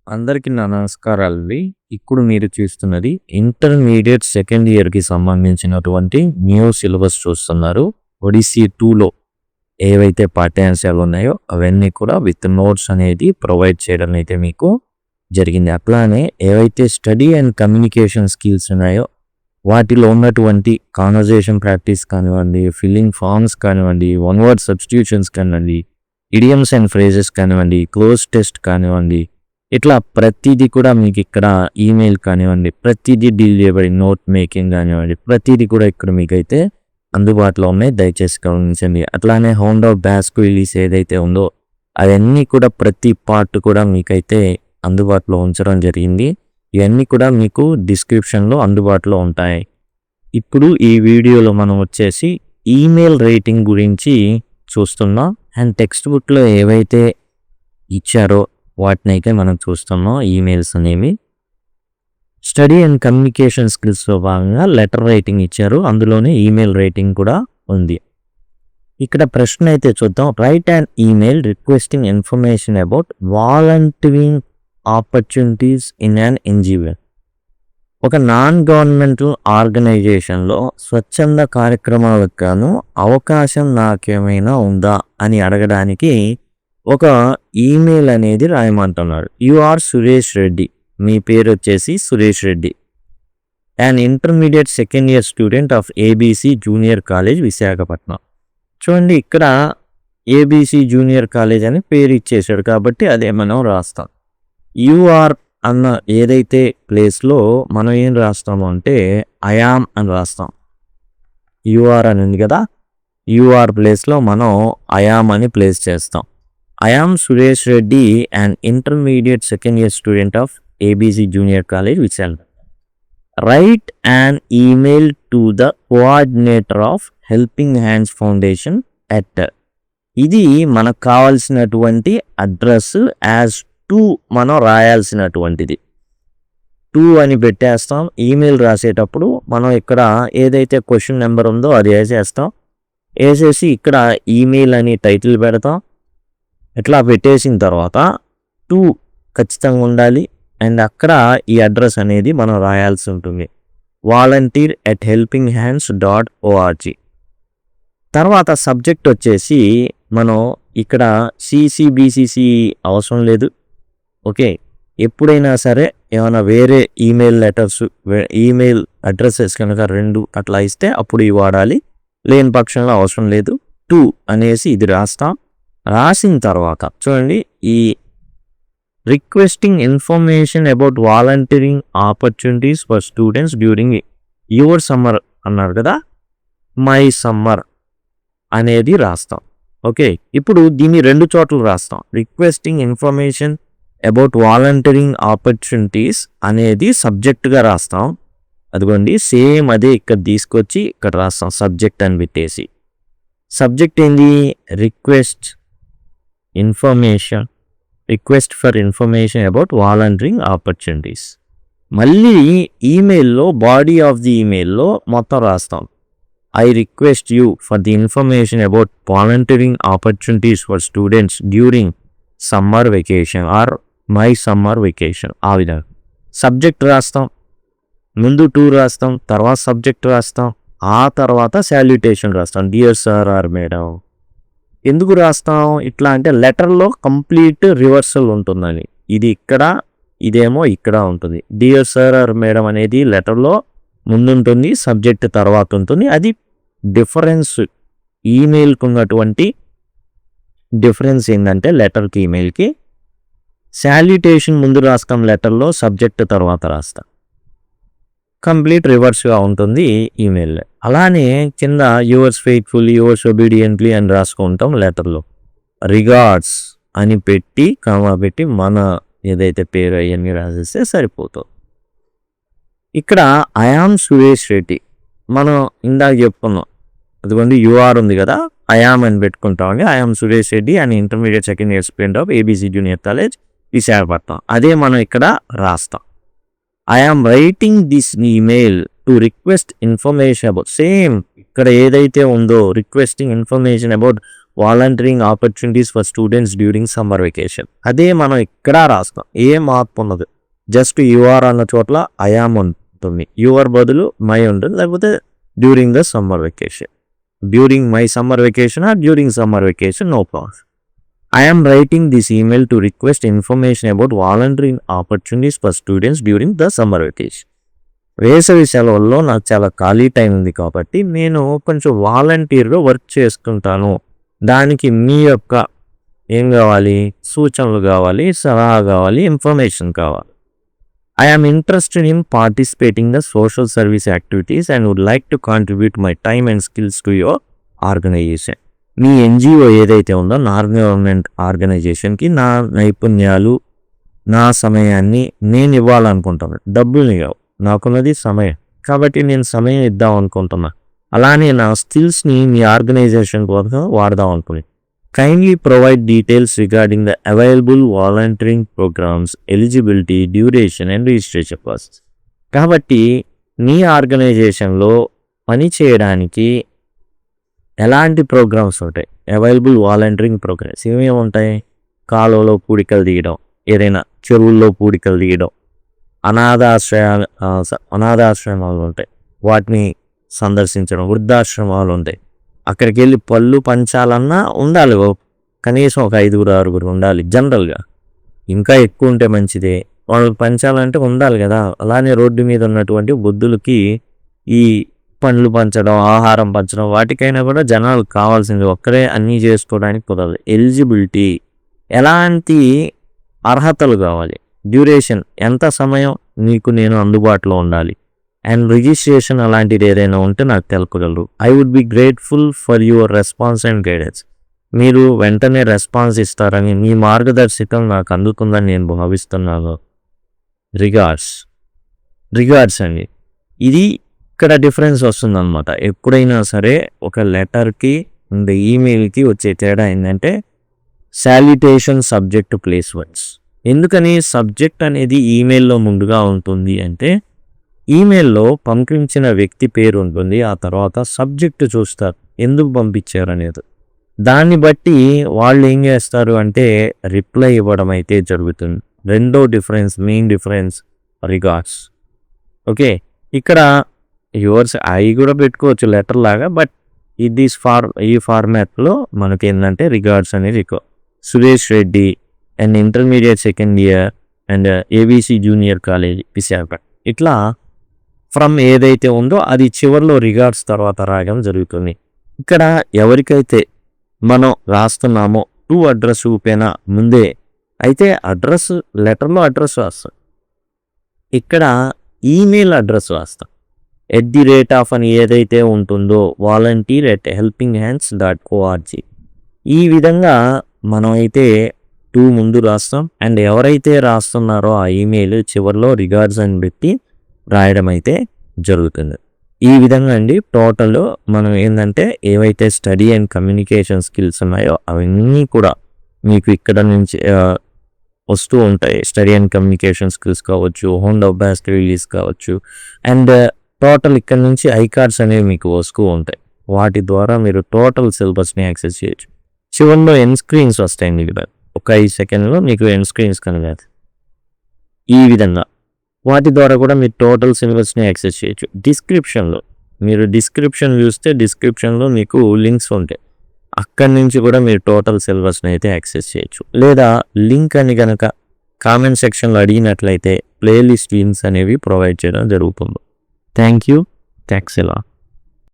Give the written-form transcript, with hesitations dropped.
అందరికీ నా నమస్కారాలండి. ఇప్పుడు మీరు చూస్తున్నది ఇంటర్మీడియట్ సెకండ్ ఇయర్‌కి సంబంధించినటువంటి న్యూ సిలబస్ చూస్తున్నారు. ఒడిసీ 2లో ఏవైతే పాఠ్యాంశాలు ఉన్నాయో అవన్నీ కూడా విత్ నోట్స్ అనేది ప్రొవైడ్ చేయడం అయితే మీకు జరిగింది. అట్లానే ఏవైతే స్టడీ అండ్ కమ్యూనికేషన్ స్కిల్స్ ఉన్నాయో వాటిలో ఉన్నటువంటి కాన్వర్జేషన్ ప్రాక్టీస్ కానివ్వండి, ఫిల్లింగ్ ఫార్మ్స్ కానివ్వండి, వన్ వర్డ్ సబ్స్టిట్యూషన్స్ కానివ్వండి, ఇడియమ్స్ అండ్ ఫ్రేజెస్ కానివ్వండి, క్లోజ్ టెస్ట్ కానివ్వండి, ఇట్లా ప్రతిదీ కూడా మీకు ఇక్కడ ఈమెయిల్ కానివ్వండి, ప్రతిదీ డీల్ చేయబడి నోట్ మేకింగ్ కానివ్వండి, ప్రతిదీ కూడా ఇక్కడ మీకైతే అందుబాటులో ఉన్నాయి. దయచేసి గమనించండి. అట్లానే హౌండ్ ఆఫ్ బ్యాస్క్విలీస్ ఏదైతే ఉందో అవన్నీ కూడా ప్రతి పార్ట్ కూడా మీకైతే అందుబాటులో ఉంచడం జరిగింది. ఇవన్నీ కూడా మీకు డిస్క్రిప్షన్లో అందుబాటులో ఉంటాయి. ఇప్పుడు ఈ వీడియోలో మనం వచ్చేసి ఈమెయిల్ రేటింగ్ గురించి చూస్తున్నాం. అండ్ టెక్స్ట్ బుక్లో ఏవైతే ఇచ్చారో వాటిని అయితే మనం చూస్తున్నాం. ఈమెయిల్స్ అనేవి స్టడీ అండ్ కమ్యూనికేషన్ స్కిల్స్లో భాగంగా లెటర్ రైటింగ్ ఇచ్చారు. అందులోనే ఈమెయిల్ రేటింగ్ కూడా ఉంది. ఇక్కడ ప్రశ్న అయితే చూద్దాం. Right and email requesting information about volunteering opportunities in an NGO. ఒక నాన్ గవర్నమెంటల్ ఆర్గనైజేషన్లో స్వచ్ఛంద కార్యక్రమాలకు గాను అవకాశం నాకేమైనా ఉందా అని అడగడానికి ఒక ఈమెయిల్ అనేది రాయమంటున్నాడు. యు ఆర్ సురేష్ రెడ్డి, మీ పేరు వచ్చేసి Suresh Reddy, and intermediate second year student of ABC junior college Visakhapatnam. చూడండి, ఇక్కడ ఏబీసీ జూనియర్ కాలేజ్ అని పేరు ఇచ్చేసాడు కాబట్టి అదే మనం రాస్తాం. యూఆర్ అన్న ఏదైతే ప్లేస్లో మనం ఏం రాస్తాము అంటే ఐఆమ్ అని రాస్తాం. యూఆర్ అని ఉంది కదా, యూఆర్ ప్లేస్లో మనం ఐఆమ్ అని ప్లేస్ చేస్తాం. I am Suresh Reddy and intermediate second year student of ABC junior college Visakhapatnam. Right and email to the coordinator of helping hands foundation at. ఇది మనకు కావాల్సినటువంటి అడ్రస్. యాజ్ టు మనం రాయాల్సినటువంటిది 2 అని పెట్టేస్తాం. ఈమెయిల్ రాసేటప్పుడు మనం ఇక్కడ ఏదైతే క్వశ్చన్ నెంబర్ ఉందో అది వేసేస్తాం. వేసేసి ఇక్కడ ఈమెయిల్ అని టైటిల్ పెడతాం. ఇట్లా పెట్టేసిన తర్వాత 2 ఖచ్చితంగా ఉండాలి. అండ్ అక్కడ ఈ అడ్రస్ అనేది మనం రాయాల్సి ఉంటుంది. volunteer@helpinghands.org. తర్వాత సబ్జెక్ట్ వచ్చేసి మనం ఇక్కడ సిసిబిసిసి అవసరం లేదు. ఓకే, ఎప్పుడైనా సరే ఏమైనా వేరే ఈమెయిల్ లెటర్స్, ఈమెయిల్ అడ్రసెస్ కనుక 2 అట్లా ఇస్తే అప్పుడు ఇవి వాడాలి. లేని పక్షంలో అవసరం లేదు. 2 అనేసి ఇది రాస్తాం. రాసిన తర్వాత చూడండి, ఈ requesting information about volunteering opportunities for students during your summer అన్నారు కదా, మై సమ్మర్ అనేది రాస్తాం. ఓకే, ఇప్పుడు దీన్ని 2 చోట్ల రాస్తాం. Requesting information about volunteering opportunities అనేది సబ్జెక్టుగా రాస్తాం. అదిగోండి, సేమ్ అదే ఇక్కడ తీసుకొచ్చి ఇక్కడ రాస్తాం సబ్జెక్ట్ అని పెట్టేసి. సబ్జెక్ట్ ఏంది? Request for information about volunteering opportunities. మళ్ళీ ఈమెయిల్లో బాడీ ఆఫ్ ది ఈమెయిల్లో మొత్తం రాస్తాం. I request you for the information about volunteering opportunities for students during summer vacation or my summer vacation. ఆ విధంగా సబ్జెక్ట్ రాస్తాం, ముందు 2 రాస్తాం, తర్వాత సబ్జెక్ట్ రాస్తాం, ఆ తర్వాత శాల్యుటేషన్ రాస్తాం. Dear sir or madam. ఎందుకు రాస్తాం ఇట్లా అంటే లెటర్లో కంప్లీట్ రివర్సల్ ఉంటుందని. ఇది ఇక్కడ, ఇదేమో ఇక్కడ ఉంటుంది. డియర్ సార్ ఆర్ మేడం అనేది లెటర్లో ముందుంటుంది, సబ్జెక్ట్ తర్వాత ఉంటుంది. అది డిఫరెన్స్. ఈమెయిల్కి ఉన్నటువంటి డిఫరెన్స్ ఏంటంటే లెటర్కి ఈమెయిల్కి శాల్యుటేషన్ ముందు రాస్తాం లెటర్లో, సబ్జెక్ట్ తర్వాత రాస్తాం. కంప్లీట్ రివర్స్గా ఉంటుంది ఈమెయిల్. అలానే కింద యువర్స్ ఫెయిత్ఫుల్లీ, యువర్స్ ఒబీడియంట్లీ అని రాసుకుంటాం లెటర్లో. రిగార్డ్స్ అని పెట్టి కామా పెట్టి మన ఏదైతే పేరు అవన్నీ రాసేస్తే సరిపోతుంది. ఇక్కడ ఐఆమ్ సురేష్ రెడ్డి మనం ఇందాక చెప్పుకున్నాం. అదిగోండి యూఆర్ ఉంది కదా, ఐఆమ్ అని పెట్టుకుంటామండి. I am Suresh Reddy and intermediate second year student of ABC junior college Visakhapatnam. అదే మనం ఇక్కడ రాస్తాం. I am writing this email to request information about. Same ఇక్కడ ఏదైతే ఉందో requesting information about volunteering opportunities for students during summer vacation. అదే మనం ఇక్కడ రాస్తాం, ఏ మార్పు ఉన్నది, జస్ట్ యూఆర్ అన్న చోట్ల ఐఆమ్ ఉంటుంది, యూఆర్ బదులు మై ఉంటుంది, లేకపోతే during the summer vacation, during my summer vacation or during summer vacation, no problem. I am writing this email to request information about volunteering opportunities for students during the summer vacation. వేసవి సెలవుల్లో నాకు చాలా ఖాళీ time ఉంది కాబట్టి నేను కొంచెం వాలంటీర్గా వర్క్ చేసుకుంటాను. దానికి మీ యొక్క ఏం కావాలి, సూచనలు కావాలి, సలహా కావాలి, ఇన్ఫర్మేషన్ కావాలి. I am interested in participating in the social service activities and would like to contribute my time and skills to your organization. Me NGO ఏదైతే ఉందో, నాన్ గవర్నమెంట్ ఆర్గనైజేషన్కి నా నైపుణ్యాలు, నా సమయాన్ని నేను ఇవ్వాలనుకుంటున్నాను. డబ్బులు కావు, నాకున్నది సమయం. కాబట్టి నేను సమయం ఇద్దాం అనుకుంటున్నా. అలానే నా స్కిల్స్ని మీ ఆర్గనైజేషన్ కోసం వాడదాం అనుకుని. Kindly provide details regarding the available volunteering programmes, eligibility, duration and registration process. కాబట్టి మీ ఆర్గనైజేషన్లో పని చేయడానికి ఎలాంటి ప్రోగ్రామ్స్ ఉంటాయి, అవైలబుల్ వాలంటీరింగ్ ప్రోగ్రామ్స్ ఏమేమి ఉంటాయి? కాలువలో పూడికలు తీయడం, ఏదైనా చెరువుల్లో పూడికలు తీయడం, అనాథాశ్రమాలు ఉంటాయి, వాటిని సందర్శించడం, వృద్ధాశ్రమాలు ఉంటాయి, అక్కడికి వెళ్ళి పళ్ళు పంచాలన్నా ఉండాలి, కనీసం ఒక 5-6 ఉండాలి జనరల్గా. ఇంకా ఎక్కువ ఉంటే మంచిదే, వాళ్ళు పంచాలంటే ఉండాలి కదా. అలానే రోడ్డు మీద ఉన్నటువంటి వృద్ధులకి ఈ పండ్లు పంచడం, ఆహారం పంచడం, వాటికైనా కూడా జనాలు కావాల్సింది, ఒక్కరే అన్నీ చేసుకోవడానికి కుదరదు. ఎలిజిబిలిటీ, ఎలాంటి అర్హతలు కావాలి, డ్యూరేషన్, ఎంత సమయం నీకు నేను అందుబాటులో ఉండాలి, అండ్ రిజిస్ట్రేషన్ అలాంటిది ఏదైనా ఉంటే నాకు తెలుపగలరు. I would be grateful for your response and guidance. మీరు వెంటనే రెస్పాన్స్ ఇస్తారని, మీ మార్గదర్శకం నాకు అందుతుందని నేను భావిస్తున్నాను. రిగార్డ్స్ అండి. ఇది ఇక్కడ డిఫరెన్స్ వస్తుందన్నమాట. ఎప్పుడైనా సరే ఒక లెటర్కి అండ్ ఈమెయిల్కి వచ్చే తేడా ఏంటంటే సాల్యుటేషన్ సబ్జెక్ట్ ప్లేస్ వర్డ్స్. ఎందుకని సబ్జెక్ట్ అనేది ఈమెయిల్లో ముందుగా ఉంటుంది అంటే, ఈమెయిల్లో పంపించిన వ్యక్తి పేరు ఉంటుంది, ఆ తర్వాత సబ్జెక్టు చూస్తారు, ఎందుకు పంపించారు అనేది. దాన్ని బట్టి వాళ్ళు ఏం చేస్తారు అంటే రిప్లై ఇవ్వడం అయితే జరుగుతుంది. రెండో difference, main difference regards. Okay, ఇక్కడ యువర్స్ ఐ కూడా పెట్టుకోవచ్చు లెటర్ లాగా, బట్ ఈ ఫార్మాట్లో మనకి ఏంటంటే రిగార్డ్స్ అనేది Suresh Reddy and intermediate second year and ABC junior college Visakha. ఇట్లా ఫ్రమ్ ఏదైతే ఉందో అది చివరిలో రిగార్డ్స్ తర్వాత రాయడం జరుగుతుంది. ఇక్కడ ఎవరికైతే మనం రాస్తున్నామో టు అడ్రస్ చూపేనా ముందే అయితే అడ్రస్, లెటర్లో అడ్రస్ రాస్తాం, ఇక్కడ ఈమెయిల్ అడ్రస్ రాస్తాం. @ అని ఏదైతే ఉంటుందో volunteer@helpinghands.org. ఈ విధంగా మనం అయితే టు ముందు రాస్తాం, అండ్ ఎవరైతే రాస్తున్నారో ఆ ఈమెయిల్ చివరిలో రిగార్డ్స్ అని పెట్టి రాయడం అయితే జరుగుతుంది. ఈ విధంగా అండి టోటల్ మనం ఏంటంటే ఏవైతే స్టడీ అండ్ కమ్యూనికేషన్ స్కిల్స్ ఉన్నాయో అవన్నీ కూడా మీకు ఇక్కడ నుంచి వస్తూ ఉంటాయి. స్టడీ అండ్ కమ్యూనికేషన్ స్కిల్స్ కావచ్చు, హోమ్ అభ్యాస్ రిలీజ్ కావచ్చు, అండ్ టోటల్ ఇక్కడ నుంచి ఐకార్డ్స్ అనేవి మీకు వస్తూ ఉంటాయి. వాటి ద్వారా మీరు టోటల్ సిలబస్ని యాక్సెస్ చేయొచ్చు. చివరిలో ఎండ్ స్క్రీన్స్ వస్తాయండి, ఇక్కడ ఒక 5 సెకండ్లో మీకు ఎండ్ స్క్రీన్స్ కనగదు. ఈ విధంగా వాటి ద్వారా కూడా మీరు టోటల్ సిలబస్ని యాక్సెస్ చేయొచ్చు. మీరు డిస్క్రిప్షన్ చూస్తే డిస్క్రిప్షన్లో మీకు లింక్స్ ఉంటాయి, అక్కడి నుంచి కూడా మీరు టోటల్ సిలబస్ని అయితే యాక్సెస్ చేయొచ్చు. లేదా లింక్ అని కనుక కామెంట్ సెక్షన్లో అడిగినట్లయితే ప్లేలిస్ట్ లింక్స్ అనేవి ప్రొవైడ్ చేయడం జరుగుతుంది. Thank you. థ్యాంక్స్ ఎలా.